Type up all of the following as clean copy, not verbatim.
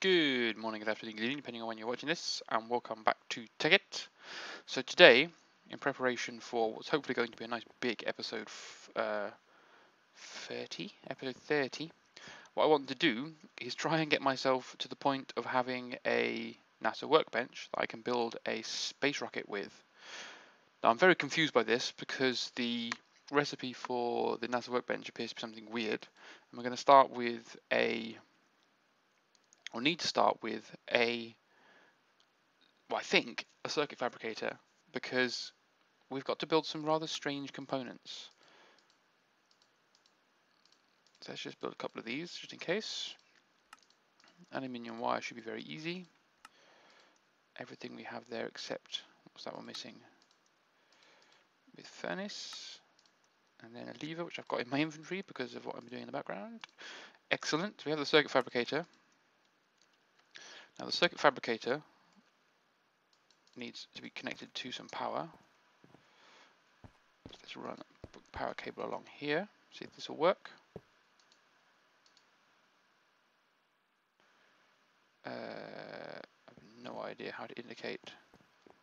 Good morning, good afternoon, good evening, depending on when you're watching this, and welcome back to Tekkit. So today, in preparation for what's hopefully going to be a nice big episode 30, what I want to do is try and get myself to the point of having a NASA workbench that I can build a space rocket with. Now I'm very confused by this because the recipe for the NASA workbench appears to be something weird, and we're going to start with need to start with I think, a circuit fabricator, because we've got to build some rather strange components. So let's just build a couple of these, just in case. Aluminium wire should be very easy. Everything we have there except, what's that one missing? With furnace. And then a lever, which I've got in my inventory because of what I'm doing in the background. Excellent. We have the circuit fabricator. Now the circuit fabricator needs to be connected to some power. Let's run a power cable along here, see if this will work. I have no idea how to indicate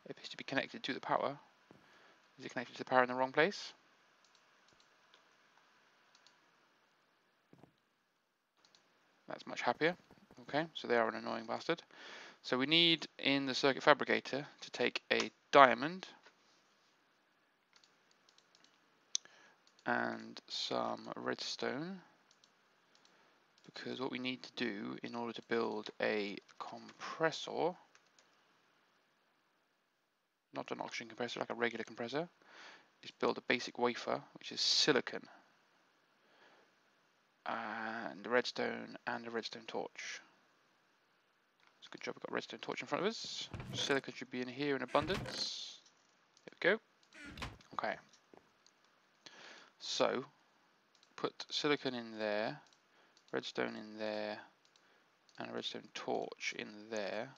if it's to be connected to the power. Is it connected to the power in the wrong place? That's much happier. Okay, so they are an annoying bastard. So we need, in the circuit fabricator, to take a diamond and some redstone, because what we need to do in order to build a compressor, not an oxygen compressor like a regular compressor, is build a basic wafer, which is silicon, and a redstone torch. It's a good job we've got a redstone torch in front of us. Silicon should be in here in abundance. There we go. Okay. So, put silicon in there, redstone in there, and a redstone torch in there,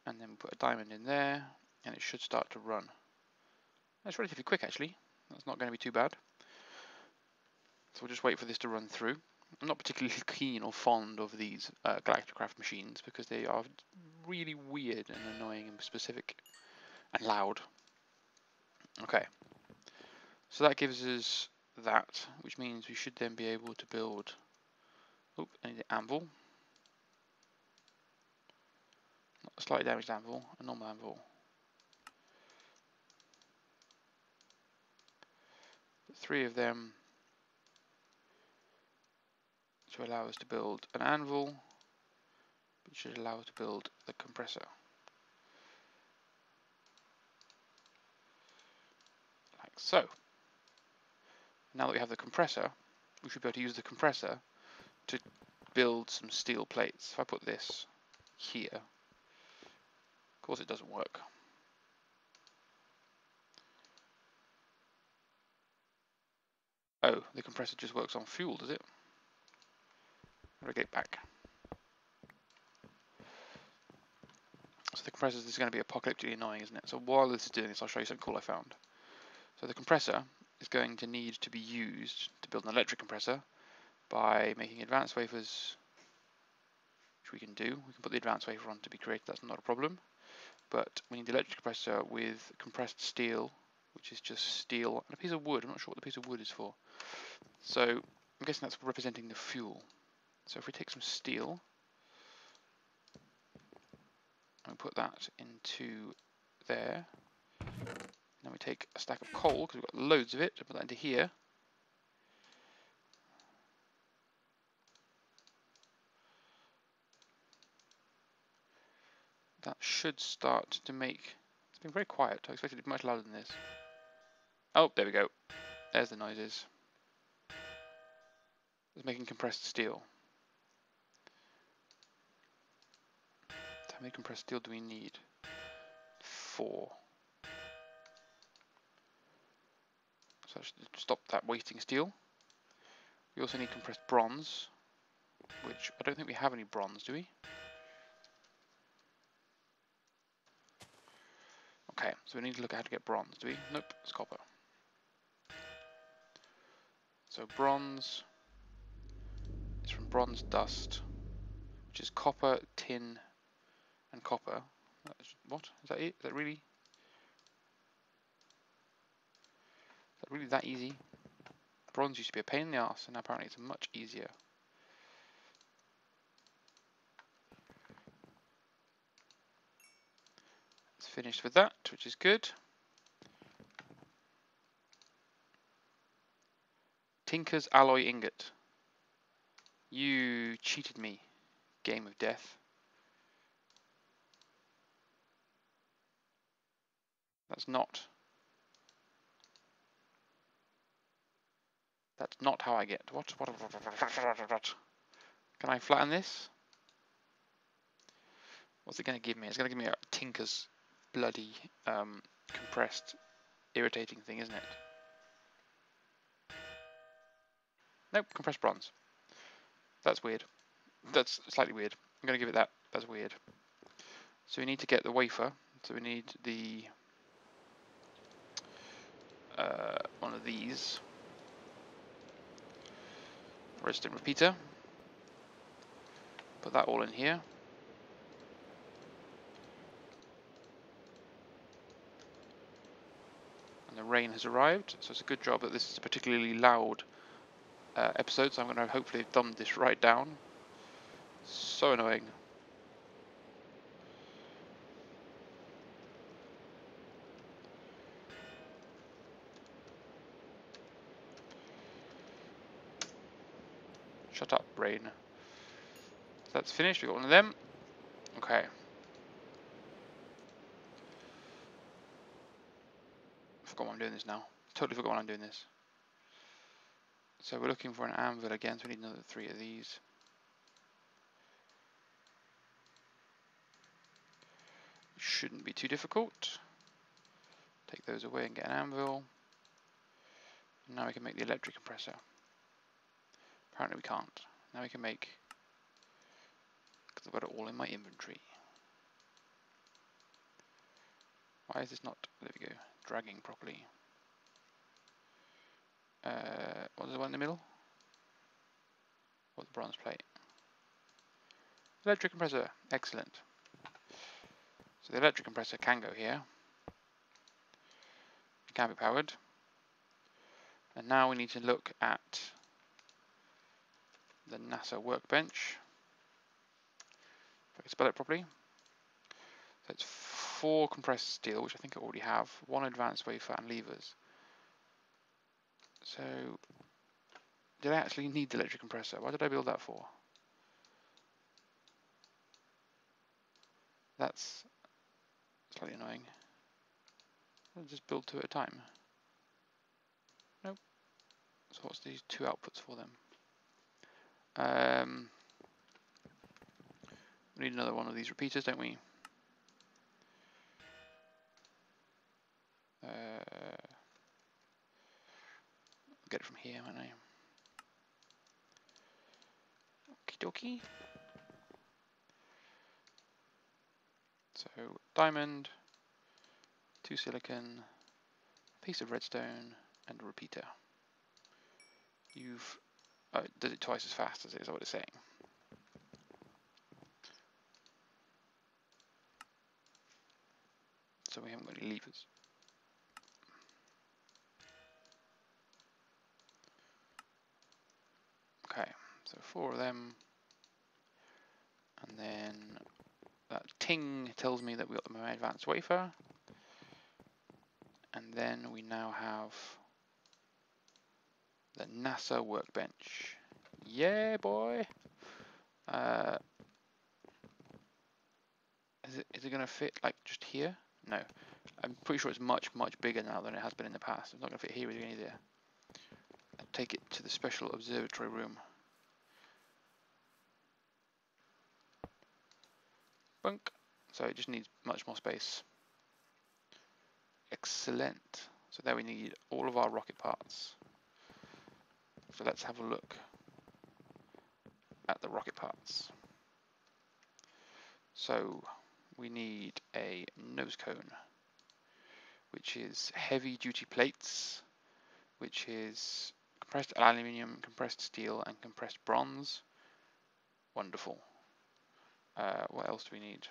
and then put a diamond in there, and it should start to run. That's relatively quick actually. That's not going to be too bad. So we'll just wait for this to run through. I'm not particularly keen or fond of these Galacticraft machines because they are really weird and annoying and specific and loud. Okay, so that gives us that, which means we should then be able to build, oh, I need an anvil. Not a slightly damaged anvil, a normal anvil. Put 3 of them to allow us to build an anvil, which should allow us to build the compressor. Like so. Now that we have the compressor, we should be able to use the compressor to build some steel plates. If I put this here, of course it doesn't work. Oh, the compressor just works on fuel, does it? How do I get back? So the compressor is going to be apocalyptically annoying, isn't it? So while this is doing this, I'll show you something cool I found. So the compressor is going to need to be used to build an electric compressor by making advanced wafers, which we can do. We can put the advanced wafer on to be created, that's not a problem. But we need the electric compressor with compressed steel, which is just steel and a piece of wood. I'm not sure what the piece of wood is for. So I'm guessing that's representing the fuel. So if we take some steel and we put that into there, then we take a stack of coal, because we've got loads of it, to put that into here. That should start to make, it's been very quiet, I expected it to be much louder than this. Oh, there we go, there's the noises. It's making compressed steel. How many compressed steel do we need? 4. So that should stop that wasting steel. We also need compressed bronze, which I don't think we have any bronze, do we? Okay, so we need to look at how to get bronze, do we? Nope, it's copper. So bronze is from bronze dust, which is copper, tin, and copper. What? Is that it? Is that really that easy? Bronze used to be a pain in the arse, and apparently it's much easier. It's finished with that, which is good. Tinker's alloy ingot. You cheated me, game of death. That's not how I get. What? Can I flatten this? What's it going to give me? It's going to give me a Tinker's bloody compressed irritating thing, isn't it? Nope, compressed bronze. That's weird. That's slightly weird. I'm going to give it that. That's weird. So we need to get the wafer. So we need the one of these. Redstone repeater. Put that all in here. And the rain has arrived, so it's a good job that this is a particularly loud episode, so I'm going to hopefully have dumbed this right down. So annoying. Shut up, rain. That's finished, we got one of them. Okay. Forgot why I'm doing this now. Totally forgot why I'm doing this. So we're looking for an anvil again, so we need another 3 of these. Shouldn't be too difficult. Take those away and get an anvil. Now we can make the electric compressor. Apparently we can't. Now we can make, because I've got it all in my inventory. Why is this not, there we go, dragging properly? What's the one in the middle? What's the bronze plate? Electric compressor, excellent. So the electric compressor can go here. It can be powered. And now we need to look at the NASA Workbench. If I can spell it properly. So it's 4 compressed steel, which I think I already have, 1 advanced wafer and levers. So, did I actually need the electric compressor? Why did I build that for? That's slightly annoying. I'll just build 2 at a time. Nope. So what's these 2 outputs for them? We need another one of these repeaters, don't we? Get it from here, might I? Okie dokie. So diamond, 2 silicon, a piece of redstone, and a repeater. You've it does it twice as fast as it is what it's saying. So we haven't got any levers. Okay, so 4 of them, and then that ting tells me that we got my advanced wafer, and then we now have the NASA Workbench. Yeah, boy. Is it going to fit like just here? No, I'm pretty sure it's much bigger now than it has been in the past. It's not going to fit here either. I'll take it to the special observatory room. Bunk. So it just needs much more space. Excellent. So there we need all of our rocket parts. So let's have a look at the rocket parts. So we need a nose cone, which is heavy duty plates, which is compressed aluminium, compressed steel, and compressed bronze. Wonderful. What else do we need?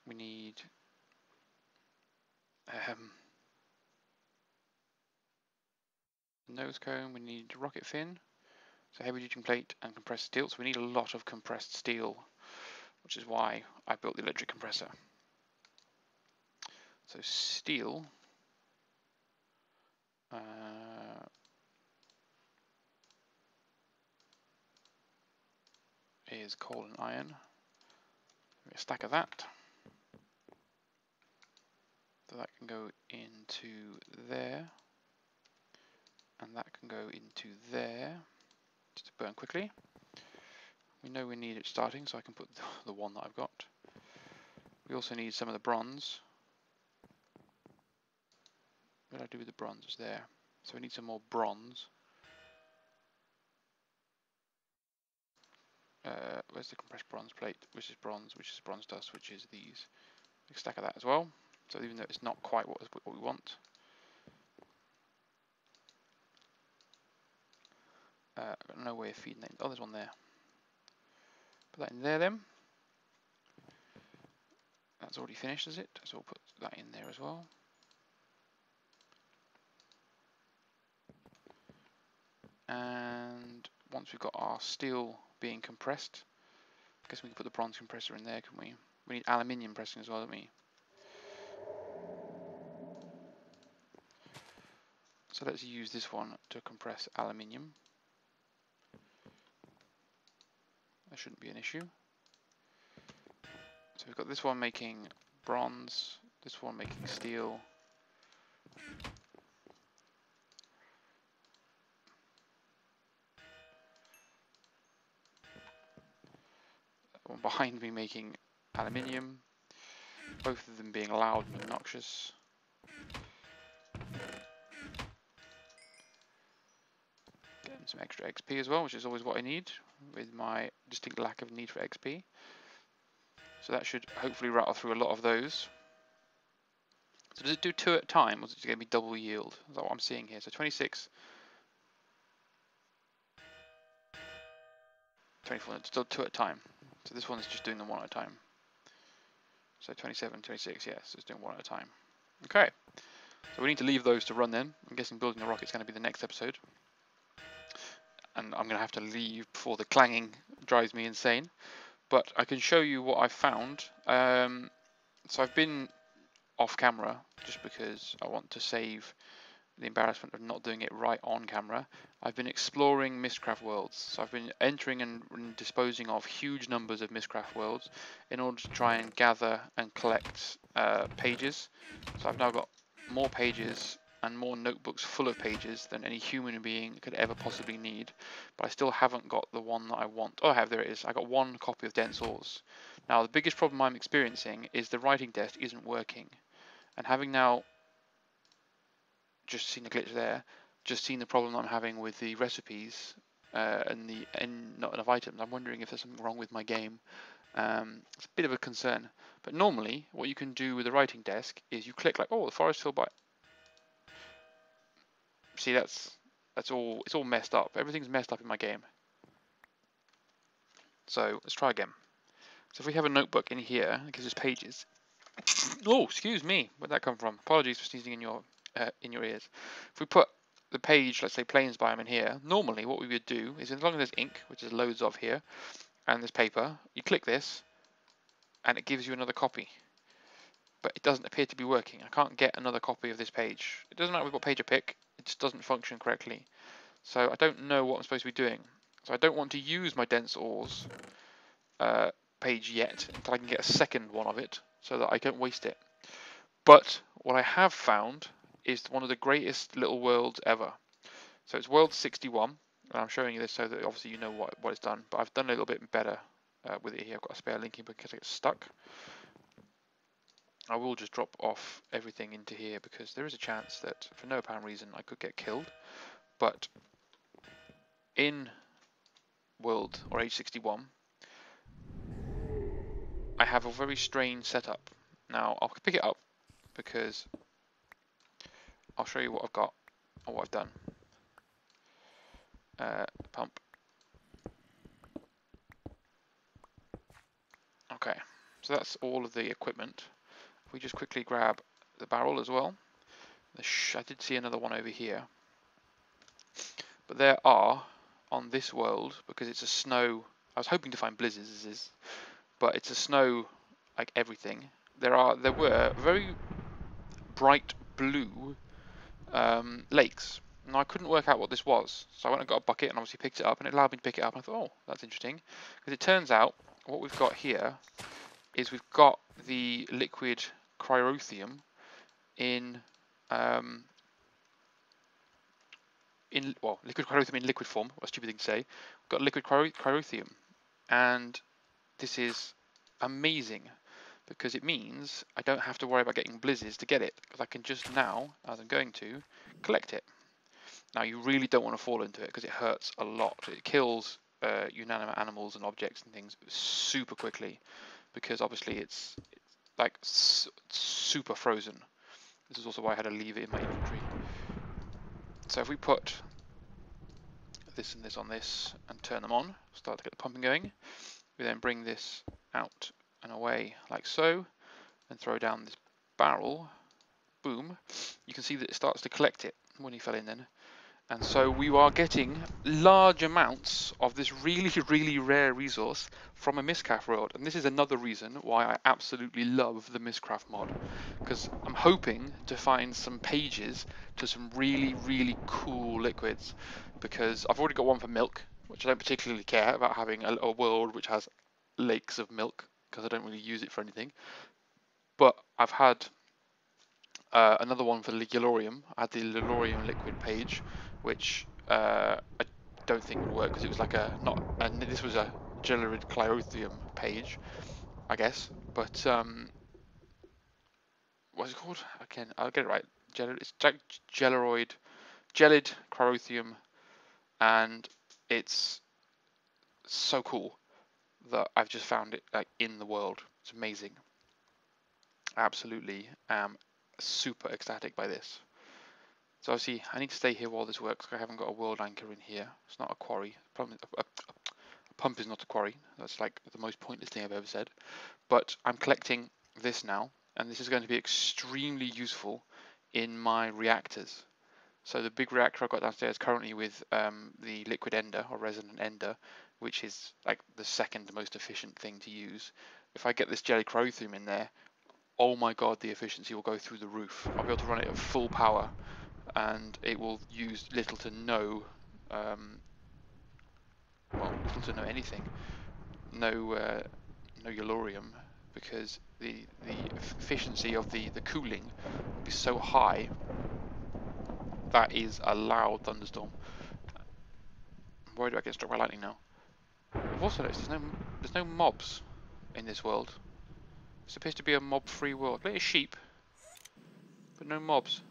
We need nose cone, we need rocket fin, so heavy duty plate and compressed steel. So we need a lot of compressed steel, which is why I built the electric compressor. So steel is coal and iron. A stack of that. So that can go into there, and that can go into there, just to burn quickly. We know we need it starting, so I can put the one that I've got. We also need some of the bronze. What did I do with the bronze? It's there. So we need some more bronze. Where's the compressed bronze plate? Which is bronze dust, which is these. A stack of that as well. So even though it's not quite what we want. I've got no way of feeding that. Oh, there's one there. Put that in there then. That's already finished, is it? So we'll put that in there as well. And once we've got our steel being compressed, I guess we can put the bronze compressor in there, can we? We need aluminium pressing as well, don't we? So let's use this one to compress aluminium. That shouldn't be an issue. So we've got this one making bronze, this one making steel. That one behind me making aluminium. Both of them being loud and obnoxious. Getting some extra XP as well, which is always what I need with my distinct lack of need for XP. So that should hopefully rattle through a lot of those. So does it do 2 at a time, or is it going to be double yield? Is that what I'm seeing here? So 26, 24, it's still 2 at a time. So this one is just doing them 1 at a time. So 27, 26, yes, it's doing 1 at a time. Okay, so we need to leave those to run then. I'm guessing building the rocket's going to be the next episode. And I'm going to have to leave before the clanging drives me insane. But I can show you what I found. So I've been off camera just because I want to save the embarrassment of not doing it right on camera. I've been exploring Mystcraft worlds. So I've been entering and disposing of huge numbers of Mystcraft worlds in order to try and gather and collect pages. So I've now got more pages and more notebooks full of pages than any human being could ever possibly need, but I still haven't got the one that I want. Oh, I have, there it is. I got 1 copy of Dense Ores. Now the biggest problem I'm experiencing is the writing desk isn't working, and having now just seen the glitch there, just seen the problem I'm having with the recipes and not enough items, I'm wondering if there's something wrong with my game. It's a bit of a concern, but normally what you can do with the writing desk is you click like, oh, the forest filled by. See, that's all. It's all messed up. Everything's messed up in my game. So let's try again. So if we have a notebook in here, it gives us pages. Oh, excuse me. Where'd that come from? Apologies for sneezing in your ears. If we put the page, let's say Plains biome in here, normally what we would do is, as long as there's ink, which is loads of here, and there's paper, you click this, and it gives you another copy. But it doesn't appear to be working. I can't get another copy of this page. It doesn't matter what page I pick, it just doesn't function correctly. So I don't know what I'm supposed to be doing. So I don't want to use my Dense Ores page yet until I can get a second one of it so that I don't waste it. But what I have found is one of the greatest little worlds ever. So it's world 61, and I'm showing you this so that obviously you know what it's done, but I've done a little bit better with it here. I've got a spare link in because I get stuck. I will just drop off everything into here because there is a chance that for no apparent reason I could get killed. But in world or age 61, I have a very strange setup. Now I'll pick it up because I'll show you what I've got or what I've done. pump. Okay, so that's all of the equipment. If we just quickly grab the barrel as well. I did see another one over here. But there are, on this world, because it's a snow, I was hoping to find blizzards, but it's a snow like everything. There were very bright blue lakes. Now I couldn't work out what this was, so I went and got a bucket and obviously picked it up, and it allowed me to pick it up. And I thought, oh, that's interesting, because it turns out what we've got here is we've got the liquid cryothium in liquid cryothium in liquid form. What a stupid thing to say. We've got liquid cryothium, and this is amazing because it means I don't have to worry about getting blizzards to get it, because I can just now, as I'm going to, collect it. Now you really don't want to fall into it because it hurts a lot. It kills inanimate animals and objects and things super quickly, because obviously it's like super frozen. This is also why I had to leave it in my inventory. So if we put this and this on this and turn them on, start to get the pumping going, we then bring this out and away like so, and throw down this barrel, boom, you can see that it starts to collect it when he fell in then. And so we are getting large amounts of this really, really rare resource from a Mystcraft world. And this is another reason why I absolutely love the Mystcraft mod, because I'm hoping to find some pages to some really, really cool liquids, because I've already got one for milk, which I don't particularly care about having a world which has lakes of milk, because I don't really use it for anything. But I've had another one for the Lilorium. I had the Lilorium liquid page, which I don't think would work because it was like this was a Gelarid Clyothium page, I guess. But what's it called? I'll get it right. It's Gelid Cryothium, and it's so cool that I've just found it like in the world. It's amazing. I absolutely am super ecstatic by this. So obviously I need to stay here while this works, because I haven't got a world anchor in here. It's not a quarry. A pump is not a quarry. That's like the most pointless thing I've ever said. But I'm collecting this now, and this is going to be extremely useful in my reactors. So the big reactor I've got downstairs currently with the liquid ender or resonant ender, which is like the second most efficient thing to use. If I get this jelly cryothium in there, oh my god, the efficiency will go through the roof. I'll be able to run it at full power, and it will use little to no anything, no Yellorium, because the efficiency of the cooling will be so high. That is a loud thunderstorm. I'm worried about getting struck by lightning now. I've also noticed there's no mobs in this world. It's supposed to be a mob-free world. There's sheep, but no mobs,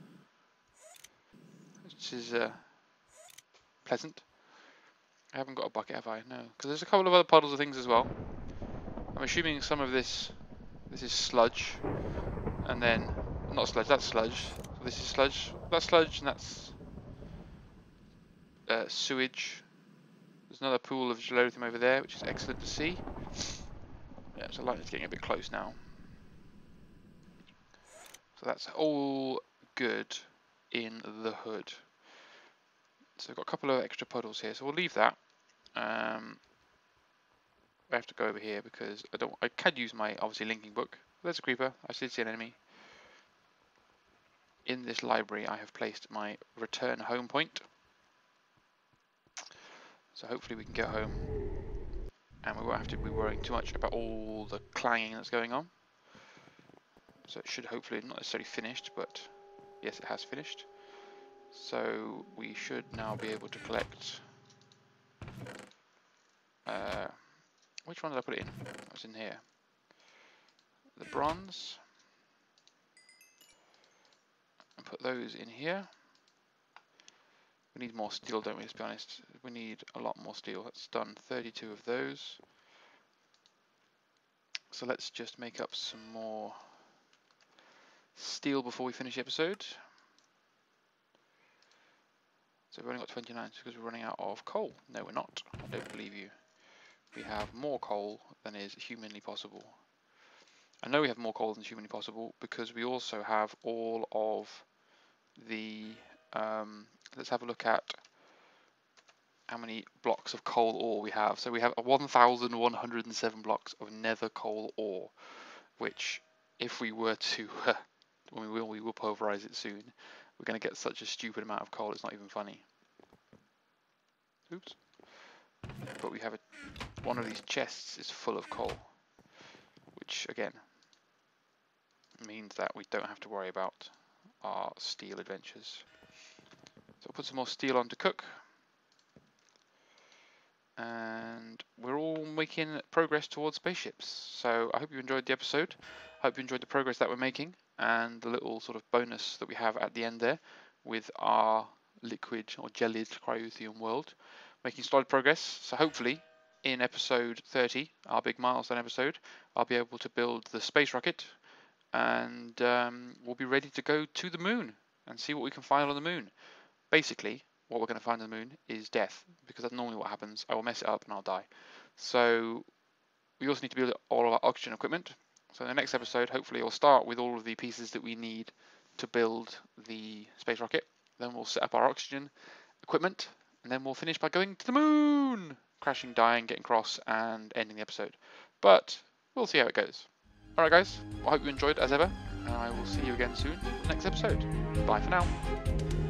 which is pleasant. I haven't got a bucket, have I? No, because there's a couple of other puddles of things as well. I'm assuming some of this is sludge, and then not sludge. That's sludge. So this is sludge. That's sludge, and that's sewage. There's another pool of gelothium over there, which is excellent to see. Yeah, so lightning's getting a bit close now. So that's all good in the hood. So we've got a couple of extra puddles here, so we'll leave that. I have to go over here because I can use my obviously linking book. There's a creeper. I did see an enemy. In this library, I have placed my return home point. So hopefully we can get home, and we won't have to be worrying too much about all the clanging that's going on. So it should hopefully not necessarily finished, but yes, it has finished. So we should now be able to collect. Which one did I put it in? It was in here. The bronze. And put those in here. We need more steel, don't we, let's be honest. We need a lot more steel. That's done 32 of those. So let's just make up some more steel before we finish the episode. So we've only got 29 because we're running out of coal. No, we're not. I don't believe you. We have more coal than is humanly possible. I know we have more coal than is humanly possible because we also have all of the... let's have a look at how many blocks of coal ore we have. So we have 1,107 blocks of nether coal ore, which if we were to, we will pulverize it soon, we're going to get such a stupid amount of coal, it's not even funny. Oops. But we have one of these chests is full of coal, which again means that we don't have to worry about our steel adventures. So we'll put some more steel on to cook. And we're all making progress towards spaceships. So I hope you enjoyed the episode. I hope you enjoyed the progress that we're making and the little sort of bonus that we have at the end there with our liquid or gelid cryothium world. Making solid progress. So hopefully in episode 30, our big milestone episode, I'll be able to build the space rocket and we'll be ready to go to the moon and see what we can find on the moon. Basically, what we're going to find on the moon is death, because that's normally what happens. I will mess it up and I'll die. So we also need to build all of our oxygen equipment. So in the next episode, hopefully we'll start with all of the pieces that we need to build the space rocket. Then we'll set up our oxygen equipment, and then we'll finish by going to the moon, crashing, dying, getting cross, and ending the episode. But we'll see how it goes. Alright guys, I hope you enjoyed as ever, and I will see you again soon in the next episode. Bye for now.